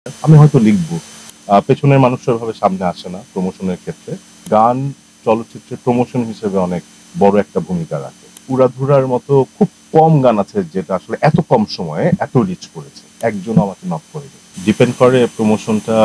আমি হয়তো লিখবো। পেছনের মানুষরা ওইভাবে সামনে আসে না প্রমোশনের ক্ষেত্রে। গান চলচ্চিত্রের প্রমোশন হিসেবে অনেক বড় একটা ভূমিকা রাখে। উড়াধুরার মতো খুব কম গান আছে যেটা আসলে এত কম সময়ে এত রিচ করেছে। একজনও আমাকে নক করেনি। ডিপেন্ড করে প্রমোশনটা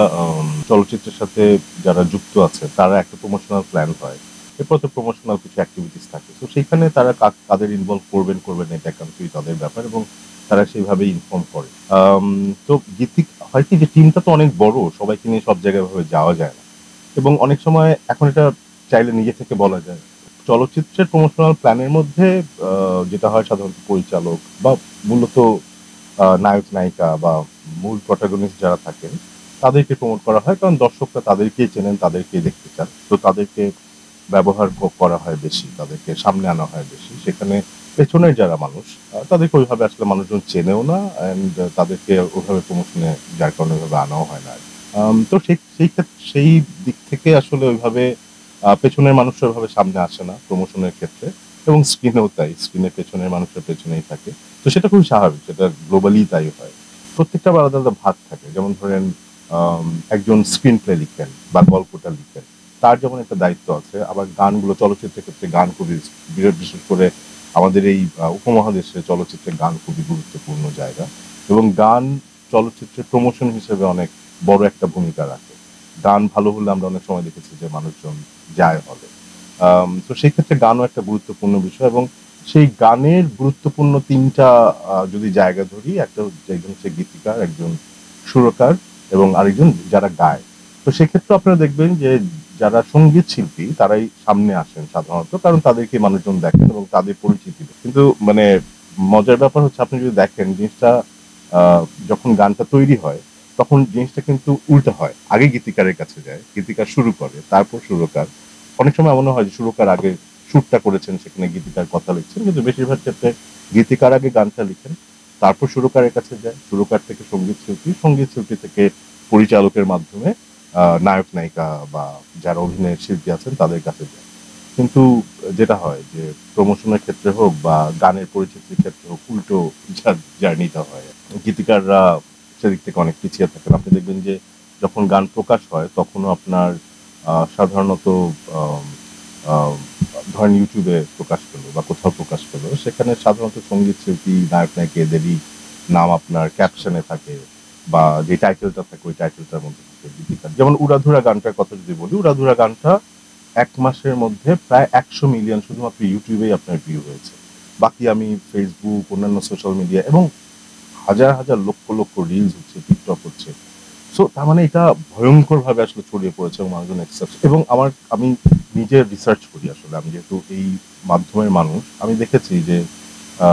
চলচ্চিত্রের সাথে যারা যুক্ত আছে তারা একটা প্রমোশনাল প্ল্যান হয়। এরপর তো প্রমোশনাল কিছু অ্যাক্টিভিটিস থাকে। তো সেইখানে তারা কাদের ইনভলভ করবেন না এটা একান্তই তাদের ব্যাপার এবং তারা সেইভাবেই ইনফর্ম করে। আম তো গীতিক হয় কি যে টিমটা তো অনেক বড়, সবাইকে নিয়ে সব জায়গায় এভাবে যাওয়া যায় না। এবং অনেক সময় এখন এটা চাইলে নিজে থেকে বলা যায়। চলচ্চিত্রের প্রমোশনাল প্ল্যানের মধ্যে যেটা হয় সাধারণত পরিচালক বা মূলত নায়ক-নায়িকা বা মূল প্রোটাগনিস্ট যারা থাকেন তাদেরকে প্রমোট করা হয়। কারণ দর্শকরা তাদেরকেই চেনেন, তাদেরকেই দেখতে চান। তো তাদেরকে ব্যবহার করা হয় বেশি, তাদেরকে সামনে আনা হয় বেশি। সেখানে পেছনের যারা মানুষ তাদেরকে ওইভাবে আসলে মানুষজন চেনেও না অ্যান্ড তাদেরকে ওইভাবে প্রমোশনে যার কারণে ওইভাবে আনাও হয় না। তো সেই দিক থেকে আসলে ওইভাবে পেছনের মানুষরা ওইভাবে সামনে আসে না প্রমোশনের ক্ষেত্রে এবং স্ক্রিনেও তাই। স্ক্রিনের পেছনের মানুষরা পেছনেই থাকে। তো সেটা খুবই স্বাভাবিক। সেটা গ্লোবালি তাই হয়। প্রত্যেকটা আবার আলাদা ভাগ থাকে। যেমন ধরেন একজন স্ক্রিন প্লে লিখেন বা গল্পটা লিখেন। তার যেমন একটা দায়িত্ব আছে। আবার গানগুলো চলচ্চিত্রের ক্ষেত্রে গান খুবই বিশেষ করে আমাদের এই উপমহাদেশে চলচ্চিত্রে গান খুবই গুরুত্বপূর্ণ জায়গা। এবং গান চলচ্চিত্রের প্রমোশন হিসেবে অনেক বড় একটা ভূমিকা রাখে। গান ভালো হলে আমরা অনেক সময় দেখেছি যে মানুষজন যায় হলে। তো সেই ক্ষেত্রে গানও একটা গুরুত্বপূর্ণ বিষয় এবং সেই গানের গুরুত্বপূর্ণ ৩ টা যদি জায়গা ধরি, একটা একজন হচ্ছে গীতিকার, একজন সুরকার এবং আরেকজন যারা গায়। তো সেক্ষেত্রে আপনারা দেখবেন যে যারা সঙ্গীত শিল্পী তারাই সামনে আসেন সাধারণত। কারণ তাদেরকে মানুষজন দেখেন এবং তাদের পরিচিতি। কিন্তু মানে মজার ব্যাপার হচ্ছে আপনি যদি দেখেন জিনিসটা আ যখন গানটা তৈরি হয় তখন জিনিসটা কিন্তু উল্টা হয়। আগে গীতিকারের কাছে যায়। গীতিকার শুরু করে, তারপর সুরকার। অনেক সময় এমনও হয় যে সুরকার আগে সুরটা করেছেন, সেখানে গীতিকার কথা লিখছেন। কিন্তু বেশিরভাগ ক্ষেত্রে গীতিকার আগে গানটা লিখেন, তারপর সুরকারের কাছে যায়। সুরকার থেকে সঙ্গীত শিল্পী, সঙ্গীত শিল্পী থেকে পরিচালকের মাধ্যমে নায়ক-নায়িকা বা যারা অভিনয়ের শিল্পী আছেন তাদের কাছে যায়। কিন্তু যেটা হয় যে প্রমোশনের ক্ষেত্রে হোক বা গানের পরিচিতির ক্ষেত্রে হোক উল্টো জার্নিটা হয়। গীতিকাররা সেদিক থেকে অনেক পিছিয়ে থাকেন। আপনি দেখবেন যে যখন গান প্রকাশ হয় তখনও আপনার সাধারণত আম আ ধরেন YouTube এ প্রকাশ পেল বা কোথাও প্রকাশ পেল। সেখানে সাধারণত সঙ্গীত শিল্পী, নায়ক-নায়িকা এদেরই নাম আপনার ক্যাপশনে থাকে বা যে টাইটেলটা থাকে ওই টাইটেলটার মধ্যে থাকে গীতিকার। যেমন 'উড়াধুরা' গানটার কথা যদি বলি, 'উড়াধুরা' গানটা ১ মাসের মধ্যে প্রায় ১০০ মিলিয়ন শুধুমাত্র YouTube এই আপনার ভিউ হয়েছে। বাকি আমি Facebook, অন্যান্য সোশ্যাল মিডিয়া এবং হাজার, হাজার লক্ষ, লক্ষ রিলস হচ্ছে, TikTok হচ্ছে। সো তার মানে এটা ভয়ংকরভাবে আসলে ছড়িয়ে পড়েছে এবং মানুষজন অ্যাকসেপ্ট এবং আমি নিজে রিসার্চ করি আসলে। আমি যেহেতু এই মাধ্যমের মানুষ, আমি দেখেছি যে আ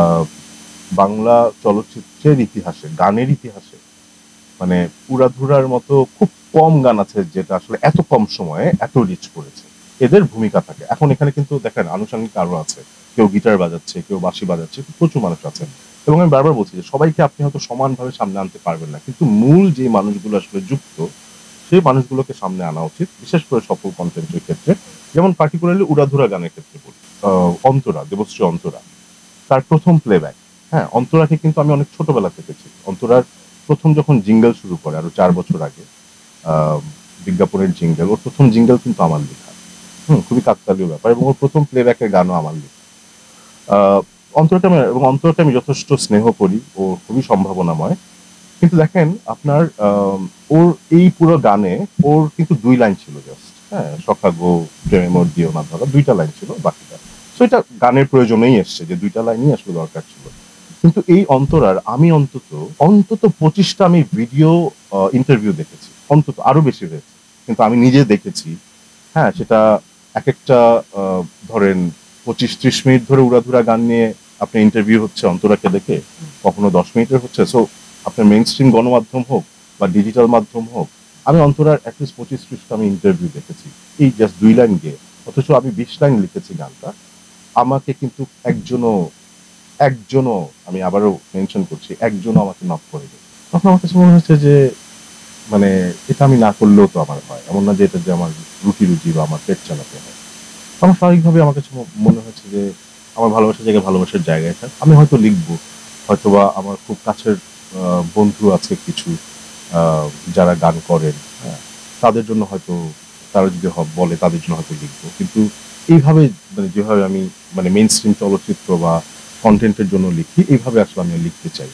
বাংলা চলচ্চিত্রের ইতিহাসে, গানের ইতিহাসে মানে উড়াধুরার মতো খুব কম গান আছে যেটা আসলে এত কম সময়ে এত রিচ করেছে। এদের ভূমিকা থাকে। এখন এখানে কিন্তু দেখেন আনুষঙ্গিক আরো আছে। কেউ গিটার বাজাচ্ছে, কেউ বাঁশি বাজাচ্ছে, প্রচুর মানুষ আছেন। এবং আমি বারবার বলছি যে সবাইকে আপনি হয়তো সমানভাবে সামনে আনতে পারবেন না। কিন্তু মূল যে মানুষগুলো আসলে যুক্ত, সেই মানুষগুলোকে সামনে আনা উচিত। বিশেষ করে সফল কনটেন্টের ক্ষেত্রে। যেমন পার্টিকুলারলি উড়াধুরা গানের ক্ষেত্রে বলি। অন্তরা, দেবশ্রী অন্তরা। তার ১ম প্লেব্যাক, হ্যাঁ? অন্তরাকে কিন্তু আমি অনেক ছোটবেলা থেকে চিনি। অন্তরার ১ম যখন জিঙ্গল শুরু করে আরো ৪ বছর আগে, আ বিজ্ঞাপনের জিঙ্গল, ওর ১ম জিঙ্গল কিন্তু আমার লেখা। খুবই কাকতালীয় ব্যাপার এবং ওর ১ম প্লেব্যাকের গানও আমার লেখা। আ অন্তরাকে আমি যথেষ্ট স্নেহ করি। ও খুবই সম্ভাবনাময়। কিন্তু দেখেন আপনার ওর এই পুরো গানে ওর কিন্তু ২ লাইন ছিল জাস্ট, হ্যাঁ? "সখা গো প্রেমে মোর দিও না ধরা" ২ টা লাইন ছিল বাকিটা। সো এটা গানের প্রয়োজনেই এসছে যে ২ টা লাইনই আসলে দরকার ছিল। কিন্তু এই অন্তরার আমি অন্তত ২৫ টা আমি ভিডিও ইন্টারভিউ দেখেছি। অন্তত আরো বেশি হয়েছে। কিন্তু আমি নিজে দেখেছি, হ্যাঁ? সেটা একেকটা আ ধরেন ২৫-৩০ মিনিট ধরে উড়াধুরা গান নিয়ে আপনার ইন্টারভিউ হচ্ছে অন্তরাকে দেখে। কখনো ১০ মিনিটের হচ্ছে। সো আপনার মেইনস্ট্রিম গণমাধ্যম হোক বা ডিজিটাল মাধ্যম হোক, আমি অন্তরার এটলিস্ট ২৫-৩০ টা আমি ইন্টারভিউ দেখেছি। এই জাস্ট ২ লাইন গেয়ে। অথচ আমি ২০ লাইন লিখেছি গানটা। আমাকে কিন্তু একজনও আমি আবারও মেনশন করছি, একজনও আমাকে নক করেনি। তখন আমার কাছে মনে হয়েছে যে মানে এটা আমি না করলেও তো আমার হয়। এমন না যে এটা যে আমার রুটি-রুজি বা আমার পেট চালাতে হয়। আমার স্বাভাবিকভাবেই আমার কাছে মনে হয়েছে যে আমার ভালোবাসার জায়গায় ভালোবাসার জায়গায় থাক। আমি হয়তো লিখবো। হয়তোবা আমার খুব কাছের বন্ধু আছে কিছু। যারা গান করেন, হ্যাঁ, তাদের জন্য হয়তো তারা যদি বলে তাদের জন্য হয়তো লিখবো, কিন্তু এইভাবে মানে যেভাবে আমি মানে মেইন স্ট্রিম চলচ্চিত্র বা কন্টেন্টের জন্য লিখি এইভাবে আসলে আমি লিখতে চাই।